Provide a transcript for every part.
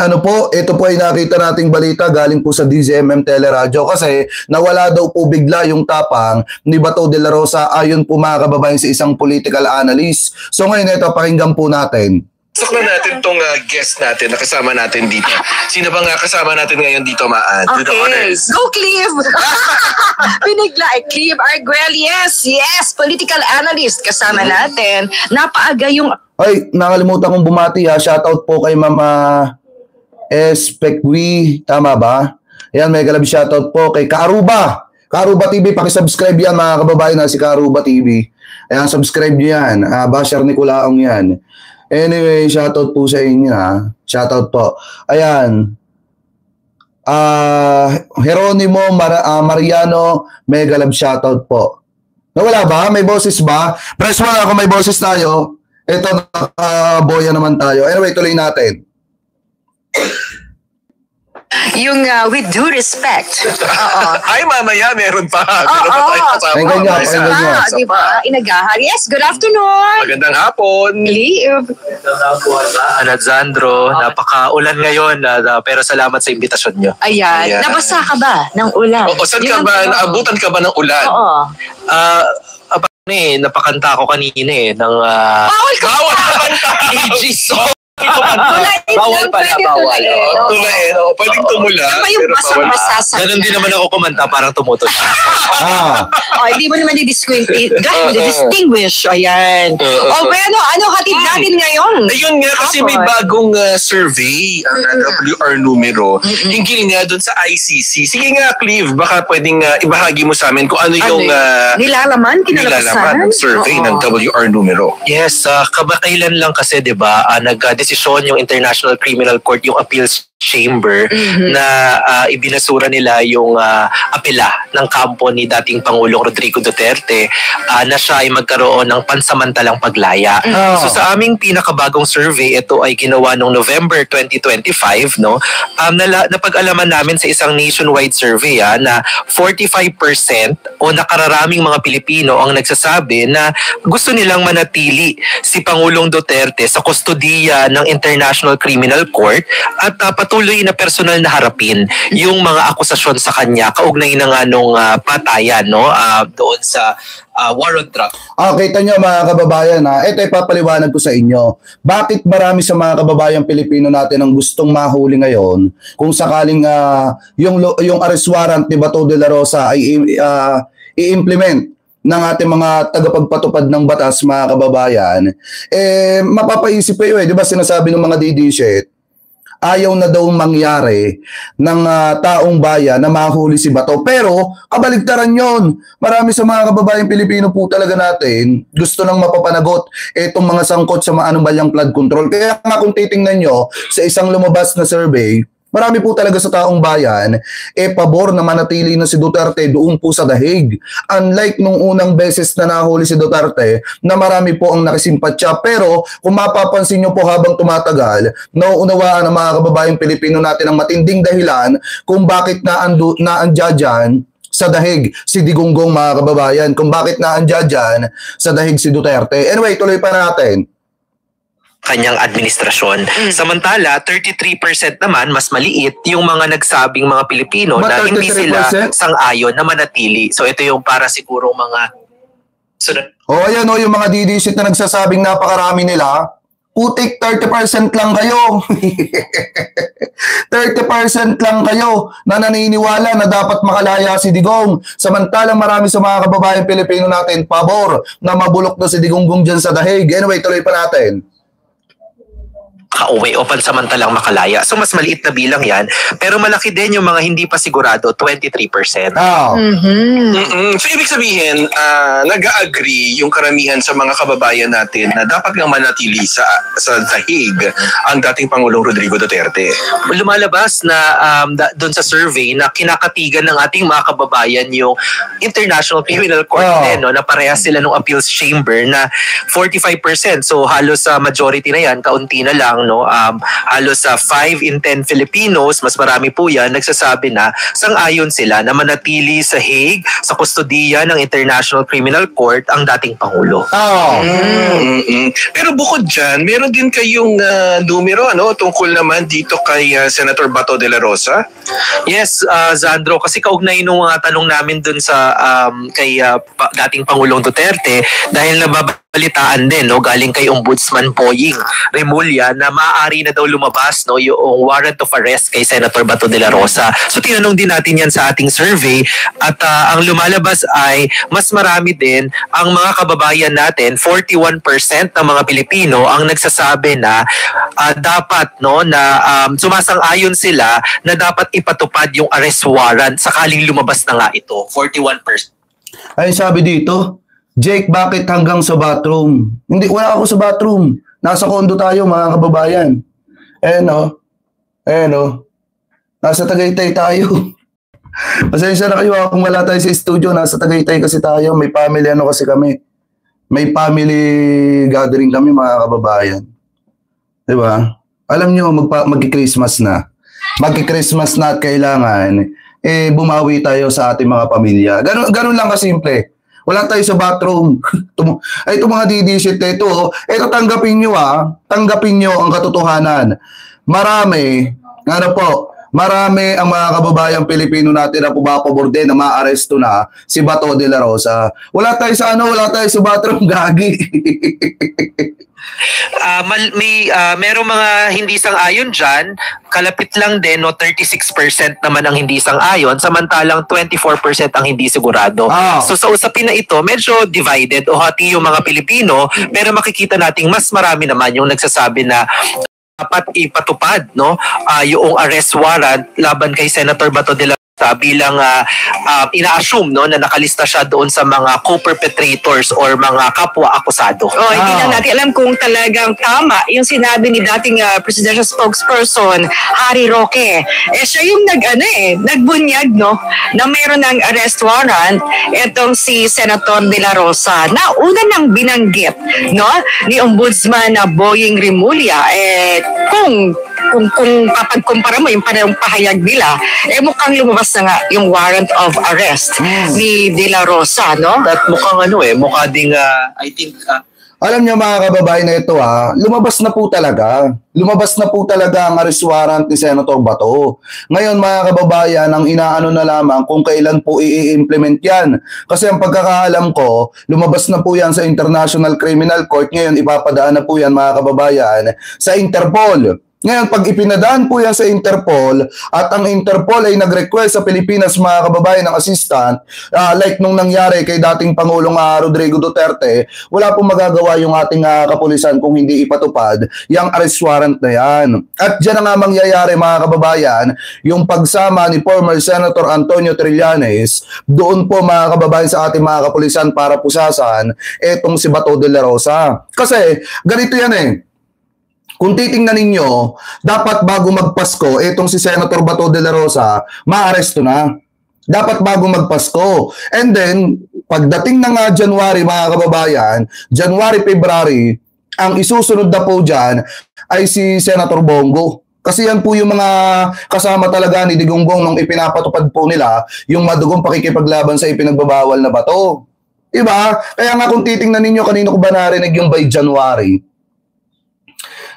Ano po, ito po ay nakita nating balita galing po sa DZMM Teleradyo kasi nawala daw po bigla yung tapang ni Bato de la Rosa ayon po mga kababayan sa isang political analyst. So ngayon ito, pakinggan po natin. Pasok na natin itong guest natin na kasama natin dito. Sino ba nga kasama natin ngayon dito, Maan? Okay. Go, Clive! Pinigla. Clive Arguelles. Yes, political analyst kasama natin. Napaaga yung... Ay, nakalimutan kong bumati ha. Shoutout po kay Mama Especwi. Tama ba? Ayan, may galab shoutout po kay Kaaruba. Kaaruba TV, pakisubscribe yan mga kababayan na si Kaaruba TV. Ayan, subscribe nyo yan. Bashar Nicolaong yan. Anyway, shoutout po sa inyo ha. Shoutout po. Ayan. Jeronimo Mariano, mega love shoutout po. Nawala ba? May boses ba? Press mo na ako, may boses tayo. Ito, boya naman tayo. Anyway, tuloy natin. Yung with due respect. Ay, mamaya, meron pa. Pakinggan niya, pakinggan niya. Diba? Inagahan. Yes, good afternoon. Magandang hapon. Clive. Alexandro, napaka-ulan ngayon, pero salamat sa imbitasyon nyo. Ayan. Nabasa ka ba ng ulan? O, saan ka ba? Naabutan ka ba ng ulan? Oo. Napakanta ko kanina ng... Bawal ka! Bawal pala, bawal. Tulain. Pwedeng tumula. Ano ba yung basang-basa sa... Ganun din naman ako kumanta, parang tumutol. Hindi mo naman distinguish. Ayan. Ano hatid natin ngayon? Ayun nga, kasi may bagong survey ang WR numero. Hinggil nga doon sa ICC. Sige nga, Clive, baka pwedeng ibahagi mo sa amin kung ano yung nilalaman ng survey ng WR numero. Yes, kamakailan lang kasi, di ba, nagdesisyon yung International Criminal Court, yung Appeals Chamber, na ibinasura nila yung apela ng kampo ni dating Pangulong Rodrigo Duterte na siya ay magkaroon ng pansamantalang paglaya. So sa aming pinakabagong survey, ito ay ginawa noong November 2025, no? Napag-alaman namin sa isang nationwide survey na 45% o nakararaming mga Pilipino ang nagsasabi na gusto nilang manatili si Pangulong Duterte sa kustodiya ng International Criminal Court at patuloy na personal na harapin yung mga akusasyon sa kanya kaugnay na nga nung patayan, no? Doon sa war on drugs. Kita nyo mga kababayan ito ipapaliwanag ko sa inyo. Bakit marami sa mga kababayan Pilipino natin ang gustong mahuli ngayon kung sakaling yung arrest warrant ni Bato de la Rosa ay i-implement ng ating mga tagapagpatupad ng batas, mga kababayan, mapapaisip kayo di ba sinasabi ng mga DD-shit, ayaw na daw mangyari ng taong bayan na mahuli si Bato. Pero, kabaligtaran yon. Marami sa mga kababayang Pilipino po talaga natin gusto nang mapapanagot itong mga sangkot sa maanumalyang flood control. Kaya nga kung titingnan nyo sa isang lumabas na survey, marami po talaga sa taong bayan pabor na manatili na si Duterte doon po sa The Hague. Unlike nung unang beses na nahuli si Duterte na marami po ang nakisimpatya. Pero kung mapapansin nyo po habang tumatagal, nauunawaan ng mga kababayang Pilipino natin ang matinding dahilan kung bakit naandya dyan sa The Hague si Digongong, mga kababayan. Kung bakit naandya dyan sa The Hague si Duterte. Anyway, tuloy pa natin kanyang administrasyon. Samantala, 33% naman, mas maliit, yung mga nagsabing mga Pilipino na hindi sila sang-ayon na manatili. So ito yung para siguro mga... ayan yung mga DD-shit na nagsasabing napakarami nila. Putik, 30% lang kayo. 30% lang kayo na naniniwala na dapat makalaya si Digong. Samantalang marami sa mga kababayan Pilipino natin pabor na mabulok na si Digongong dyan sa The Hague. Anyway, tuloy pa natin. Kauwi o pansamantalang makalaya. So mas maliit na bilang yan. Pero malaki din yung mga hindi pa sigurado, 23%. So ibig sabihin, nag-agree yung karamihan sa mga kababayan natin na dapat nga manatili sa The Hague ang dating Pangulong Rodrigo Duterte. Lumalabas na doon sa survey na kinakatigan ng ating mga kababayan yung International Criminal Court din, no, na parehas sila ng Appeals Chamber na 45%. So halos sa majority na yan, kaunti na lang lang, no, halos 5 in 10 Filipinos, mas marami po yan, nagsasabi na sang-ayon sila na manatili sa Hague, sa kustodiya ng International Criminal Court ang dating Pangulo. Pero bukod dyan, meron din kayong numero tungkol naman dito kay Senator Bato de la Rosa? Yes, Zandro, kasi kaugnay nung mga tanong namin dun sa kay dating Pangulong Duterte, dahil nababalitaan din, no, galing kay Ombudsman Boying Remulla na maaari na daw lumabas, no, yung warrant of arrest kay Senator Bato de la Rosa. So tinanong din natin yan sa ating survey at ang lumalabas ay mas marami din ang mga kababayan natin, 41% ng mga Pilipino ang nagsasabi na dapat, no, na sumasang-ayon sila na dapat ipatupad yung arrest warrant sakaling lumabas na nga ito, 41%. Ay, sabi dito, Jake, bakit hanggang sa bathroom? Hindi, wala ako sa bathroom. Nasa condo tayo, mga kababayan. Nasa Tagaytay tayo. Pasensya na kayo kung wala tayo sa studio. Nasa Tagaytay kasi tayo. May family kasi kami. May family gathering kami, mga kababayan. Diba? Alam nyo, mag-Christmas na. Mag-Christmas na at kailangan bumawi tayo sa ating mga pamilya. Ganun lang kasimple. Wala tayo sa bathroom. Ito mga didisit na ito. Ito tanggapin nyo Tanggapin nyo ang katotohanan. Marami ang mga kababayang Pilipino natin na pumapabor din na maaresto na si Bato de la Rosa. Wala tayo sa wala tayo sa bathroom, gagi. Merong mga hindi sang-ayon dyan, kalapit lang din, no, 36% naman ang hindi sang-ayon, samantalang 24% ang hindi sigurado. So sa usapin na ito, medyo divided o hati yung mga Pilipino, pero makikita nating mas marami naman yung nagsasabi na dapat ipatupad, no, yung arrest warrant laban kay Senator Bato de la Rosa bilang ina-assume, no, na nakalista siya doon sa mga co-perpetrators or mga kapwa-akusado. Hindi na natin alam kung talagang tama yung sinabi ni dating presidential spokesperson Harry Roque. Siya yung nagbunyag, no, na mayroon ng arrest warrant itong si Senator de la Rosa na una nang binanggit, no, ni Ombudsman Boying Remulla. Kung kapag-kumpara mo yung parang pahayag nila, mukhang lumabas na nga yung warrant of arrest ni De La Rosa, no? At mukhang mukha ding, I think... Alam niyo mga kababayan na ito lumabas na po talaga. Lumabas na po talaga ang arrest warrant ni Senator Bato. Ngayon mga kababayan, ang inaano na lamang kung kailan po i-implement yan. Kasi ang pagkakaalam ko, lumabas na po yan sa International Criminal Court. Ngayon ipapadaan na po yan mga kababayan sa Interpol. Ngayon, pag ipinadaan po yan sa Interpol at ang Interpol ay nag-request sa Pilipinas mga kababayan ng assistant, like nung nangyari kay dating Pangulong Rodrigo Duterte, wala pong magagawa yung ating kapulisan kung hindi ipatupad yung arrest warrant na yan. At dyan na nga mangyayari mga kababayan, yung pagsama ni former Senator Antonio Trillanes, doon po mga kababayan sa ating mga kapulisan para pusasan etong si Bato de la Rosa. Kasi ganito yan kung titingnan ninyo, dapat bago magpasko, etong si Senator Bato de la Rosa, maaresto na. Dapat bago magpasko. And then, pagdating na nga January, mga kababayan, January, February, ang isusunod na po dyan ay si Senator Bongo. Kasi yan po yung mga kasama talaga ni Digonggong nung ipinapatupad po nila yung madugong pakikipaglaban sa ipinagbabawal na bato. Diba? Kaya nga kung titingnan ninyo, kanino ko ba narinig yung by January?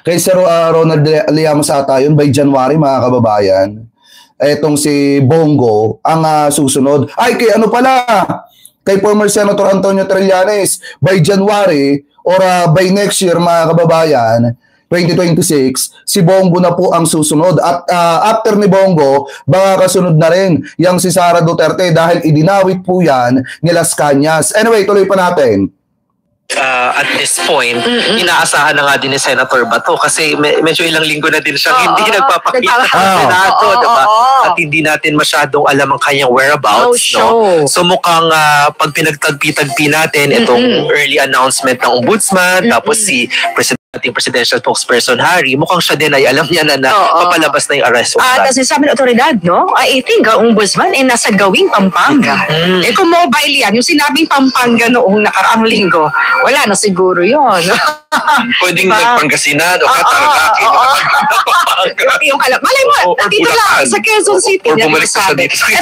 Kay Sir Ronald Llamas ata yun, by January mga kababayan. Etong si Bongo ang susunod. Ay, kay kay former Senator Antonio Trillanes, by January or by next year mga kababayan, 2026, si Bongo na po ang susunod. At after ni Bongo, baka kasunod na rin yung si Sara Duterte dahil idinawit po yan ni Las Cañas. Anyway, tuloy pa natin. At this point, inaasahan na nga din ni Senator Bato kasi medyo ilang linggo na din siyang hindi nagpapakita sa Senado, diba? At hindi natin masyadong alam ang kanyang whereabouts, no? So mukhang pag pinagtagpi-tagpi natin itong early announcement ng Ombudsman, tapos si President ating presidential spokesperson Harry, mukhang siya din ay alam niya na papalabas na yung arrest warrant. Kasi sabi ng otoridad, no? I think ang ombudsman ay nasa gawing Pampanga. Kung mobile yan, yung sinabing Pampanga noong nakaraang linggo, wala na siguro yun. Pwedeng nagpangasinan o Kataraki. Yung malay mo, dito lang sa Quezon City.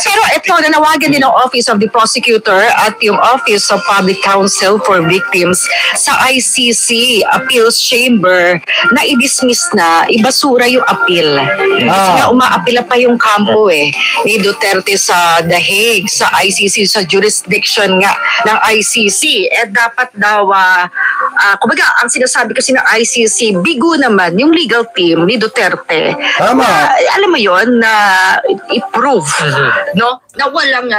Pero ito, nanawagan din ang Office of the Prosecutor at yung Office of Public Counsel for Victims sa ICC Appeals Chamber na i-dismiss na, ibasura yung appeal. Kasi nga umaapila pa yung kampo ni Duterte sa The Hague, sa ICC, sa jurisdiction nga ng ICC. Dapat daw, kumbaga, ang sinasabi kasi ng ICC, bigo naman yung legal team ni Duterte. Tama. Alam mo yon na i-prove, no? Na walang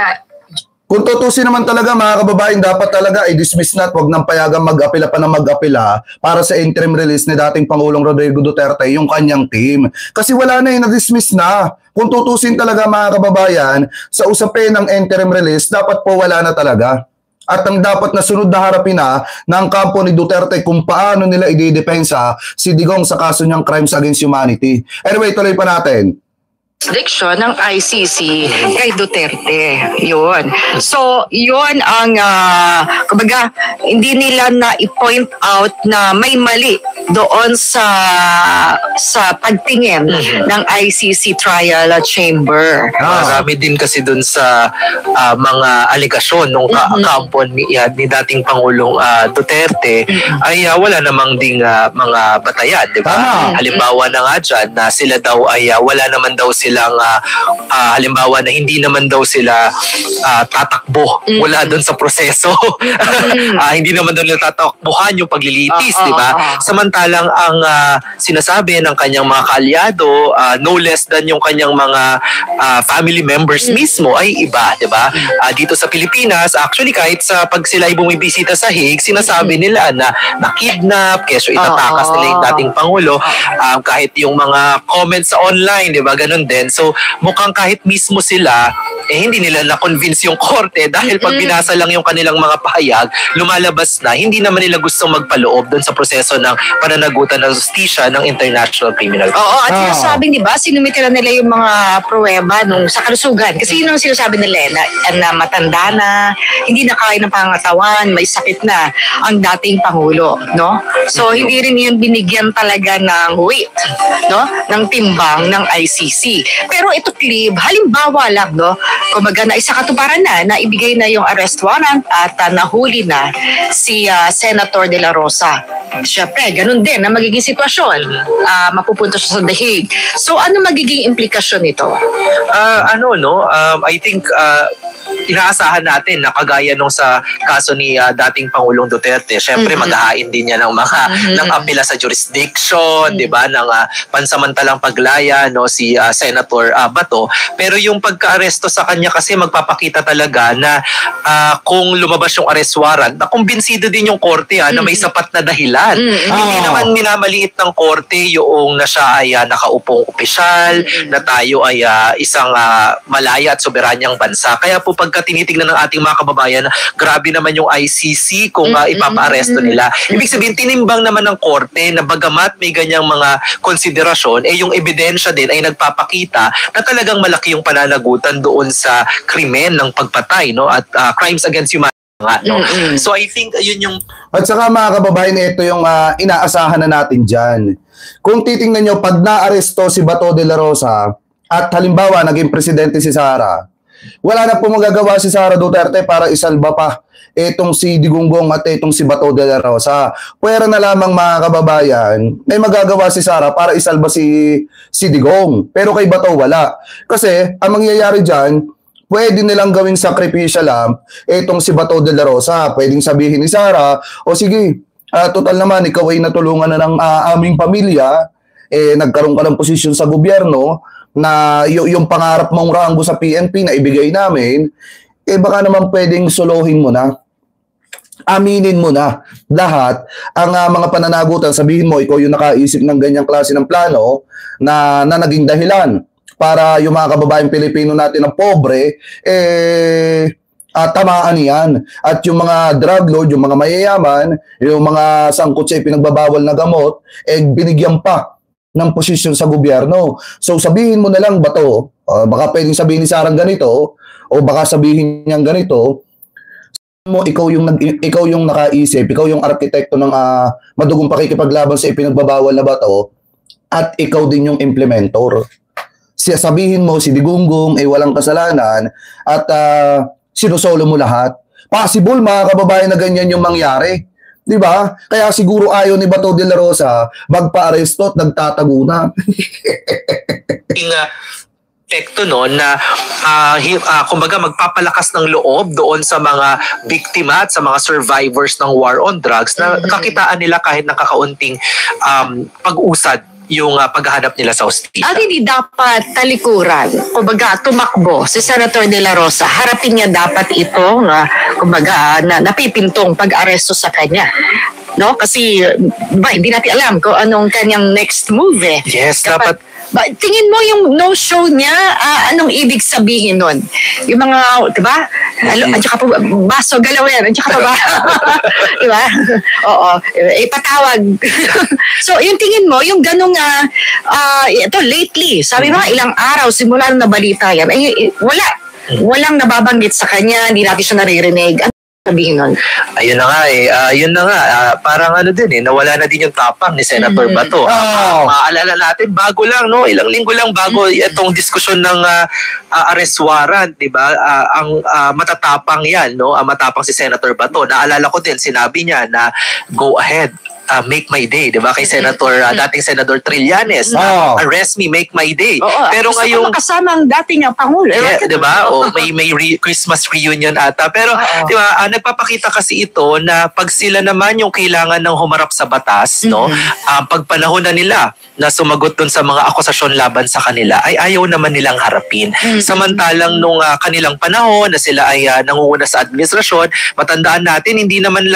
kung tutusin naman talaga mga kababayan, dapat talaga i-dismiss na at huwag nang payagang mag-apila pa na mag-apila para sa interim release ni dating Pangulong Rodrigo Duterte yung kanyang team. Kasi wala na na-dismiss na. Kung tutusin talaga mga kababayan, sa usapin ng interim release, dapat po wala na talaga. At ang dapat na sunod na harapin na ng kampo ni Duterte kung paano nila ididepensa si Digong sa kaso niyang crimes against humanity. Anyway, tuloy pa natin. Jurisdiction ng ICC kay Duterte. Yun. So, yun ang, kumbaga, hindi nila na i-point out na may mali doon sa pagtingin ng ICC trial chamber. Marami din kasi doon sa mga aligasyon ng kampo ni dating Pangulong Duterte ay wala namang ding mga batayan, di ba? Halimbawa na nga dyan na sila daw ay wala naman daw silang halimbawa na hindi naman daw sila tatakbo wala doon sa proseso. Hindi naman daw nila tatakbuhan yung paglilitis, di ba? Samantalang ang sinasabi ng kanyang mga kaalyado, no less than yung kanyang mga family members mismo ay iba, di ba? Dito sa Pilipinas, actually kahit sa pag sila ay bumibisita sa Hague, sinasabi nila na nakidnap, keso itatakas nila yung dating Pangulo. Kahit yung mga comments sa online, di ba? Ganun din. So, mukhang kahit mismo sila, hindi nila na-convince yung korte dahil pag binasa lang yung kanilang mga pahayag, lumalabas na, hindi naman nila gustong magpaloob doon sa proseso ng pananagutan ng justisya ng International Criminal Court. Oo, at sinasabing, di ba, sinumitira nila yung mga pruweba nung sa kalusugan. Kasi yun ang sinasabi nila na matanda na, hindi na kaya ng pangatawan, may sakit na ang dating Pangulo, no? So, hindi rin yun binigyan talaga ng weight, no? Ng timbang ng ICC. Pero ito, Clive, halimbawa lang, no? Kumaga na isa katuparan na ibigay na yung arrest warrant at nahuli na si Senator De La Rosa. Siyempre, ganun din na magiging sitwasyon. Mapupunta siya sa The Hague. So, ano magiging implikasyon nito? I think inaasahan natin na kagaya nung sa kaso ni dating Pangulong Duterte, syempre maghahain din niya ng mga ng apela sa jurisdiction, 'di ba, ng pansamantalang paglaya si Senator Bato. Pero yung pagka-aresto sa kanya kasi magpapakita talaga na kung lumabas yung arrest warrant, na kumbinsido din yung korte na may sapat na dahilan. Hindi naman minamaliit ng korte yung na siya ay nakaupong opisyal, na tayo ay isang malaya at soberanyang bansa. Kaya po pagka tinitingnan ng ating mga kababayan, grabe naman yung ICC kung ipapa-aresto nila. Ibig sabihin, tinimbang naman ng korte na bagamat may ganyang mga konsiderasyon, yung ebidensya din ay nagpapakita na talagang malaki yung pananagutan doon sa krimen ng pagpatay at crimes against humanity. So I think yun yung... At saka mga kababayan, ito yung inaasahan na natin dyan. Kung titingnan nyo, pag na-aresto si Bato de la Rosa at halimbawa naging presidente si Sara, wala na po magagawa si Sara Duterte para isalba pa itong si Digong at itong si Bato de la Rosa. Pwera na lamang mga kababayan, may magagawa si Sara para isalba si Digong. Pero kay Bato wala. Kasi ang mangyayari dyan, pwede nilang gawing sakripisya lang itong si Bato de la Rosa. Pwedeng sabihin ni Sara, o sige, total naman, ikaw ay natulungan na ng aming pamilya, nagkaroon ka ng posisyon sa gobyerno, na yung pangarap mong ranggo sa PNP na ibigay namin, baka naman pwedeng solohin mo na, aminin mo na lahat ang mga pananagutan, sabihin mo, ikaw yung nakaisip ng ganyang klase ng plano na naging dahilan para yung mga kababaeng Pilipino natin na pobre, tamaan yan. At yung mga drug lord, yung mga mayayaman, yung mga sangkot sa ipinagbabawal na gamot, binigyan pa ng posisyon sa gobyerno. So sabihin mo na lang ba to? Baka pwedeng sabihin ni Sarang ganito, o baka sabihin niyang ganito, ikaw yung nakaisip, ikaw yung arkitekto ng madugong pakikipaglaban sa ipinagbabawal na bato, at ikaw din yung implementor. Sabihin mo si Digunggong walang kasalanan at sinusolo mo lahat. Possible mga kababayan na ganyan yung mangyari. 'Di ba? Kaya siguro ayaw ni Bato de la Rosa magpa-aresto at nagtatago na. Epekto no na kumbaga magpapalakas ng loob doon sa mga biktima at sa mga survivors ng war on drugs na kakitaan nila kahit nakakaunting pag-usad yung paghahanap nila sa hustisya. At hindi dapat talikuran, kumbaga tumakbo si Senator De La Rosa. Harapin niya dapat itong kumbaga napipintong pag-aresto sa kanya. No? Kasi hindi natin alam kung anong kanyang next move eh. Yes, dapat. Tingin mo yung no-show niya, anong ibig sabihin nun? Yung mga, diba? At saka po, baso, galawin, at saka ba? Diba? Oo. Patawag. So, yung tingin mo, yung ganong, ito, lately, sabi mo, ilang araw, simula nung nabalita yan, walang nababanggit sa kanya, hindi natin siya naririnig. Sabihin nun. Ayun na nga yun na nga, parang din nawala na din yung tapang ni Senator Bato. Maalala natin, bago lang, no, ilang linggo lang bago itong diskusyon ng arrest warrant, di ba? Ang matatapang yan, no? Matapang si Senator Bato. Naalala ko din, sinabi niya na go ahead, make my day, di ba? Kay Senator, dating Senator Trillanes, arrest me, make my day. Pero ngayong kasama ang dating Pangulo. Yeah, di ba? May Christmas reunion ata. Pero, di ba, nagpapakita kasi ito na pag sila naman yung kailangan ng humarap sa batas, no? Pag panahon na nila na sumagot dun sa mga akusasyon laban sa kanila, ay ayaw naman nilang harapin. Samantalang nung kanilang panahon na sila ay nangunguna sa administrasyon, matandaan natin, hindi naman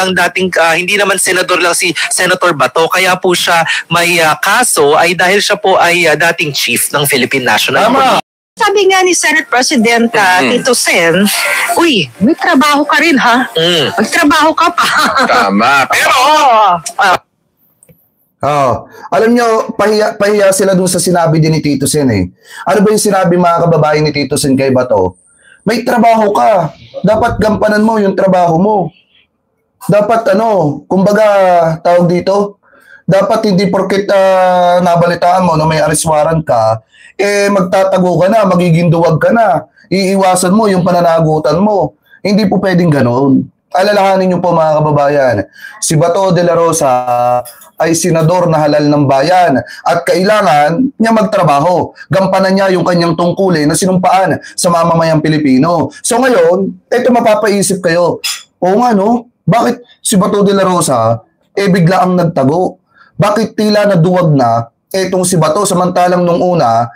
senador lang si Senator Bato, kaya po siya may kaso ay dahil siya po ay dating chief ng Philippine National Police. Sabi nga ni Senate President Tito Sen, uy, may trabaho ka rin ha? Magtrabaho ka pa. Tama. Pero, alam nyo, pahiya sila dun sa sinabi din ni Tito Sen eh. Ano ba yung sinabi mga kababayan ni Tito Sen kay Bato? May trabaho ka. Dapat gampanan mo yung trabaho mo. Dapat kumbaga tawag dito, dapat hindi porket nabalitaan mo na may arrest warrant ka, magtatago ka na, magiging duwag ka na, iiwasan mo yung pananagutan mo. Hindi po pwedeng ganon. Alalahanin niyo po mga kababayan, si Bato de la Rosa ay senador na halal ng bayan at kailangan niya magtrabaho. Gampanan niya yung kanyang tungkulin na sinumpaan sa mamamayang Pilipino. So ngayon, ito mapapaisip kayo, oo nga no, bakit si Bato de la Rosa bigla ang nagtago? Bakit tila naduwag na etong si Bato samantalang nung una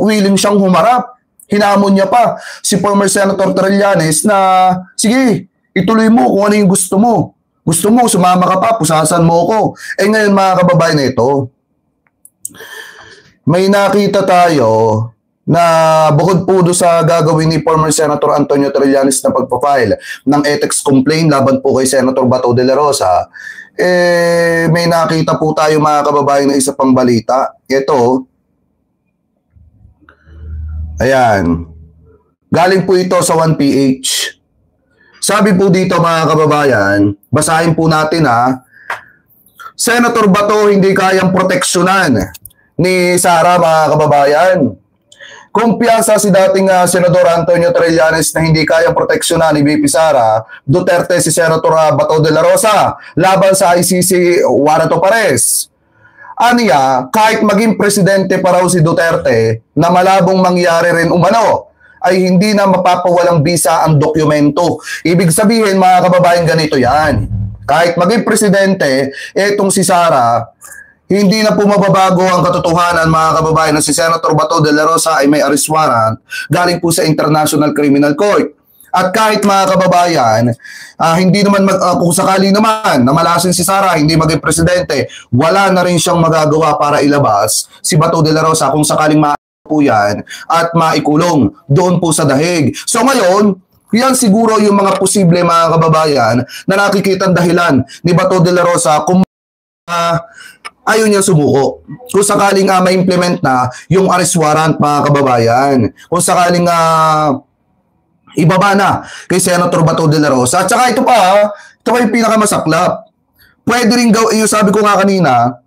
willing siyang humarap? Hinamon niya pa si former Senator Trillanes na sige, ituloy mo kung ano yung gusto mo. Gusto mo, sumama ka pa, pusasan mo ko. Ngayon mga kababayan na ito, may nakita tayo na bukod po doon sa gagawin ni former Senator Antonio Trillanes na pagpapile ng ethics complaint laban po kay Senator Bato de la Rosa, may nakita po tayo mga kababayan na isa pang balita. Ito, ayan, galing po ito sa 1PH. Sabi po dito mga kababayan, basahin po natin Senator Bato hindi kayang proteksyonan ni Sara mga kababayan. Kumpiyansa si dating Senador Antonio Trillanes na hindi kayang proteksyonan ni VP Sara Duterte si Senator Bato de la Rosa laban sa ICC warrant of arrest. Aniya, kahit maging presidente pa raw si Duterte na malabong mangyari rin umano, ay hindi na mapapawalang bisa ang dokumento. Ibig sabihin mga kababayan, ganito yan. Kahit maging presidente, etong si Sara, hindi na po mababago ang katotohanan mga kababayan na si Senator Bato de la Rosa ay may arrest warrant galing po sa International Criminal Court. At kahit mga kababayan, hindi naman kung sakali naman na malasin si Sara, hindi maging presidente, wala na rin siyang magagawa para ilabas si Bato de la Rosa kung sakaling po yan at maikulong doon po sa dahig. So ngayon, yan siguro yung mga posible mga kababayan na nakikitang dahilan ni Bato de la Rosa kung ayaw niya sumuko. Kung sakaling ma-implement na yung arrest warrant mga kababayan. Kung sakaling ibaba na kay Senator Bato de la Rosa. At saka ito pa yung pinakamasaklap. Pwede rin gawin, yung sabi ko nga kanina,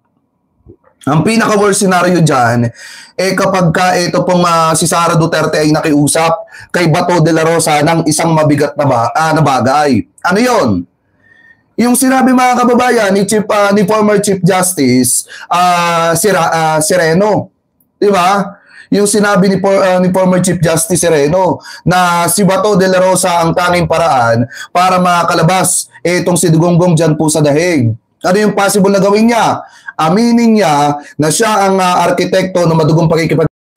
ang pinaka-worst scenario dyan, kapag ito pong si Sara Duterte ay nakiusap kay Bato de la Rosa ng isang mabigat na bagay. Ano yon? Yung sinabi mga kababayan ni former Chief Justice Sereno. Di ba? Yung sinabi ni former Chief Justice Sereno na si Bato de la Rosa ang tanging paraan para makakalabas itong si Dugong dyan po sa dahig. Ano yung possible na gawin niya? Aminin niya na siya ang arkitekto ng madugong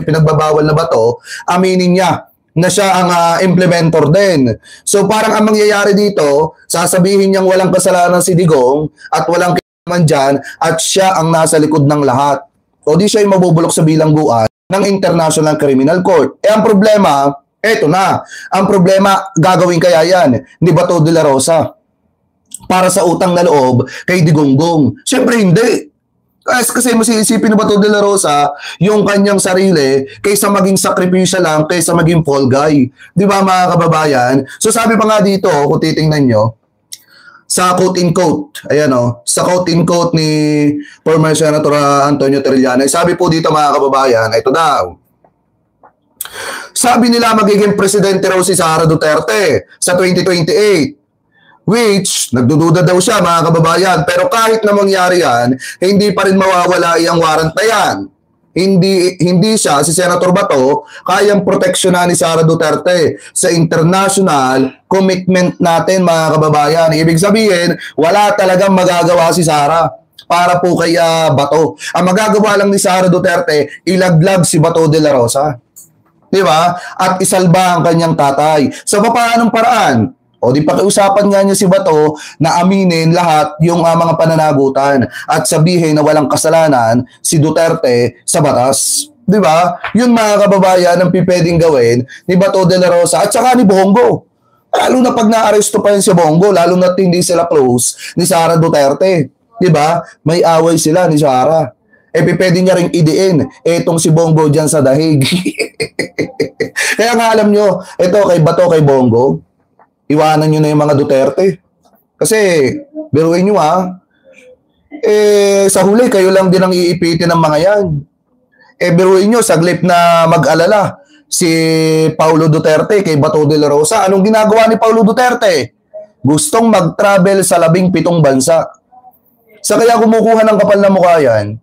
pinagbabawal na bato. Aminin niya na siya ang implementor din. So parang ang mangyayari dito, sasabihin niyang walang kasalanan si Digong at walang kinalaman dyan at siya ang nasa likod ng lahat. O di siya yung mabubulok sa bilangguan ng International Criminal Court. Ang problema, eto na. Ang problema, gagawin kaya yan ni Bato de la Rosa para sa utang na loob kay Digonggong? Siyempre hindi. Kasi masisipin ni Bato de la Rosa yung kanyang sarili kaysa maging sakripisya lang, kaysa maging fall guy. Di ba mga kababayan? So sabi pa nga dito, kung titingnan nyo, sa quote-in-quote, ayan sa quote-in-quote ni former Senator Antonio Trillanes, sabi po dito mga kababayan, ito daw. Sabi nila magiging presidente raw si Sara Duterte sa 2028. Which, nagdududa daw siya mga kababayan. Pero kahit na mangyari yan, hindi pa rin mawawala ang warrant na yan. Hindi siya, si Senator Bato, kayang proteksyonan ni Sara Duterte sa international commitment natin mga kababayan. Ibig sabihin, wala talagang magagawa si Sara para po kay Bato. Ang magagawa lang ni Sara Duterte, ilaglag si Bato de la Rosa. Diba? At isalba ang kanyang tatay. Sa paanong paraan? O di pakiusapan nga niya si Bato na aminin lahat yung mga pananagutan at sabihin na walang kasalanan si Duterte sa batas. Di ba? Yun mga kababayan ang pipwedeng gawin ni Bato de la Rosa at saka ni Bongo. Lalo na pag na-aresto pa yun si Bongo, lalo na hindi sila close ni Sara Duterte. Di ba? May away sila ni Sara. Pwede niya ring idiin etong si Bongo dyan sa dahig. Kaya nga alam nyo, ito kay Bato, kay Bongo, iwanan nyo na yung mga Duterte. Kasi, biruin nyo sa huli, kayo lang din ang iipitin ng mga yan. Biruin nyo, saglip na mag-alala, si Paulo Duterte kay Bato de la Rosa. Anong ginagawa ni Paulo Duterte? Gustong mag-travel sa 17 bansa. Sa kaya kumukuha ng kapal na mukha yan,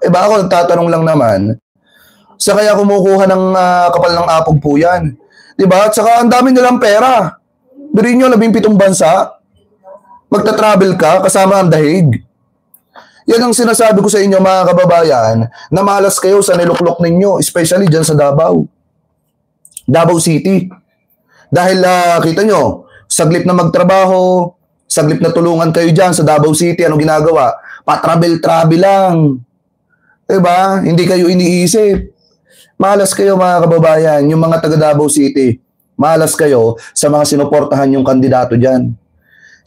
ba ako nagtatanong lang naman, sa kaya kumukuha ng kapal ng apog po yan. Diba? At saka ang dami nilang pera. Birin nyo, 17 bansa, magta-travel ka kasama ang dahig. Yan ang sinasabi ko sa inyo mga kababayan, na malas kayo sa niluklok ninyo, especially dyan sa Davao City. Dahil kita nyo, saglit na magtrabaho, saglit na tulungan kayo dyan sa Davao City, anong ginagawa? Pa-travel lang. Diba? Hindi kayo iniisip. Malas kayo mga kababayan, yung mga taga Davao City. Malas kayo sa mga sinuportahan yung kandidato dyan.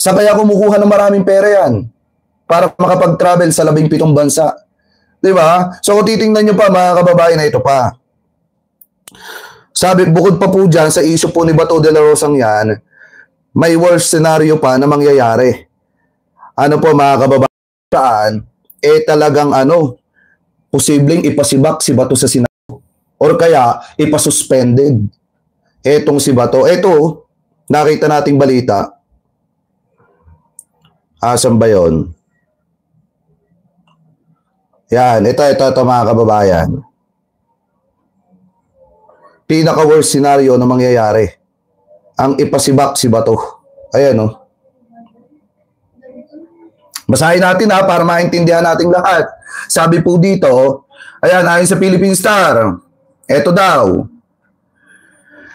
Sa kaya kumukuha ng maraming pera yan para makapag-travel sa 17 bansa. Diba? So kung titingnan nyo pa mga kababayan na ito pa. Sabi, bukod pa po dyan sa issue po ni Bato de la Rosang yan, may worst scenario pa na mangyayari. Ano po mga kababayan, talagang posibleng ipasibak si Bato sa Senado or kaya ipasuspended. Etong si Bato. Eto, nakita nating balita. Asan ba yun? Yan, ito mga kababayan. Pinaka-worst scenario na mangyayari. Ang ipasibak si Bato. Ayan Basahin natin para maintindihan nating lahat. Sabi po dito, ayan, ayon sa Philippine Star, eto daw.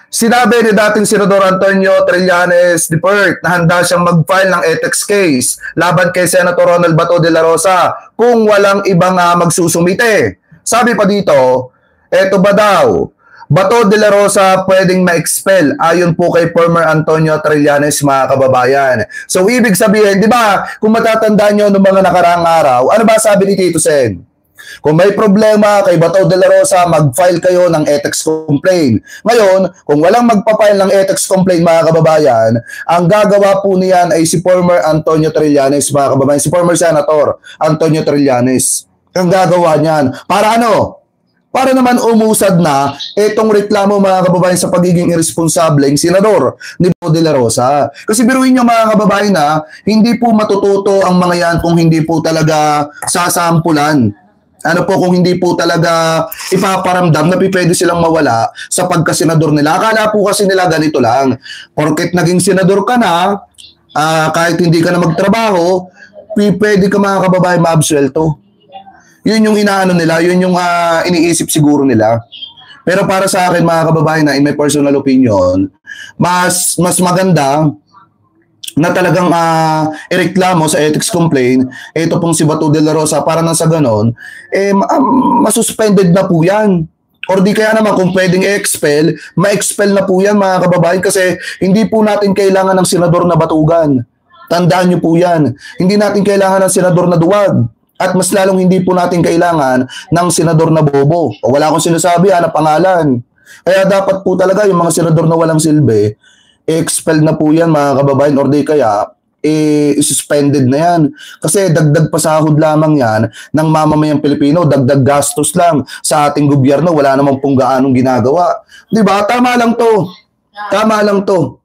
Sinabi ni dating Senador Antonio Trillanes III na handa siyang mag-file ng ethics case laban kay Senator Ronald Bato de la Rosa kung walang ibang magsusumite. Sabi pa dito, Eto ba daw? Bato de la Rosa pwedeng ma-expel ayon po kay former Antonio Trillanes, mga kababayan. So ibig sabihin, di ba, kung matatandaan nyo noong mga nakaraang araw, ano ba sabi ni Tito Sen? Kung may problema kay Bato de la Rosa, mag-file kayo ng ethics complaint. Ngayon, kung walang magpa-file ng ethics complaint, mga kababayan, ang gagawa po niyan ay si former Antonio Trillanes, mga kababayan, si former Senator Antonio Trillanes. Ang gagawa niyan. Para ano? Para naman umusad na itong reklamo, mga kababayan, sa pagiging irresponsableng senador ni Bato de la Rosa. Kasi biruin nyo, mga kababayan, na hindi po matututo ang mga yan kung hindi po talaga sasampulan. Ano po kung hindi po talaga ipaparamdam na pwede silang mawala sa pagkasenador nila. Akala po kasi nila ganito lang. Porket naging senador ka na, kahit hindi ka na magtrabaho, pwede ka, mga kababayan, maabsuelto. Yun yung inaano nila, yun yung iniisip siguro nila. Pero para sa akin, mga kababayan, na in my personal opinion, mas maganda na talagang ireklamo sa ethics complaint, ito pong si Bato de la Rosa, para na sa ganon, masuspended na po yan. Or di kaya naman kung pwedeng i-expel, ma-expel na po yan, mga kababayan, kasi hindi po natin kailangan ng senador na batugan. Tandaan nyo po yan. Hindi natin kailangan ng senador na duwag. At mas lalong hindi po natin kailangan ng senador na bobo. O wala akong sinasabi na pangalan. Kaya dapat po talaga yung mga senador na walang silbi, i-expel na po yan, mga kababayan, or di kaya suspended na yan. Kasi dagdag pasahod lamang yan ng mamamayang Pilipino, dagdag gastos lang sa ating gobyerno, wala namang pong gaanong ginagawa. Di ba? Tama lang to. Tama lang to.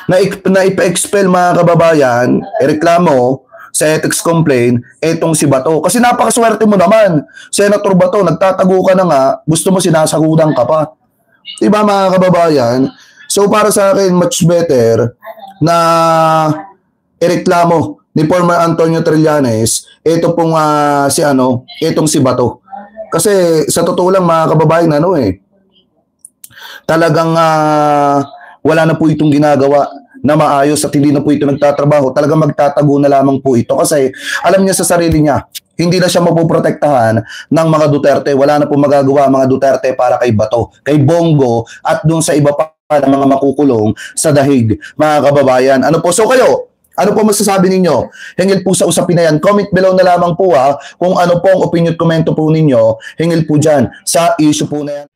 Na ipa-expel, mga kababayan, ireklamo sa ethics complaint, etong si Bato. Kasi napakaswerte mo naman. Senator Bato, nagtatago ka na nga, gusto mo sinasagudan ka pa. Diba, mga kababayan? So para sa akin, much better na ireklamo ni former Antonio Trillanes, ito pong itong si Bato. Kasi sa totoo lang, mga kababayan, talagang wala na po itong ginagawa na maayos at hindi na po ito nagtatrabaho. Talagang magtatago na lamang po ito kasi alam niya sa sarili niya, hindi na siya mapoprotektahan ng mga Duterte. Wala na po magagawa mga Duterte para kay Bato, kay Bongo at dun sa iba pa ng mga makukulong sa dahig, mga kababayan. Ano po? So kayo, ano po masasabi ninyo? Hingil po sa usapin na yan. Comment below na lamang po kung ano po ang opinion, komento po ninyo. Hingil po dyan sa issue po na yan.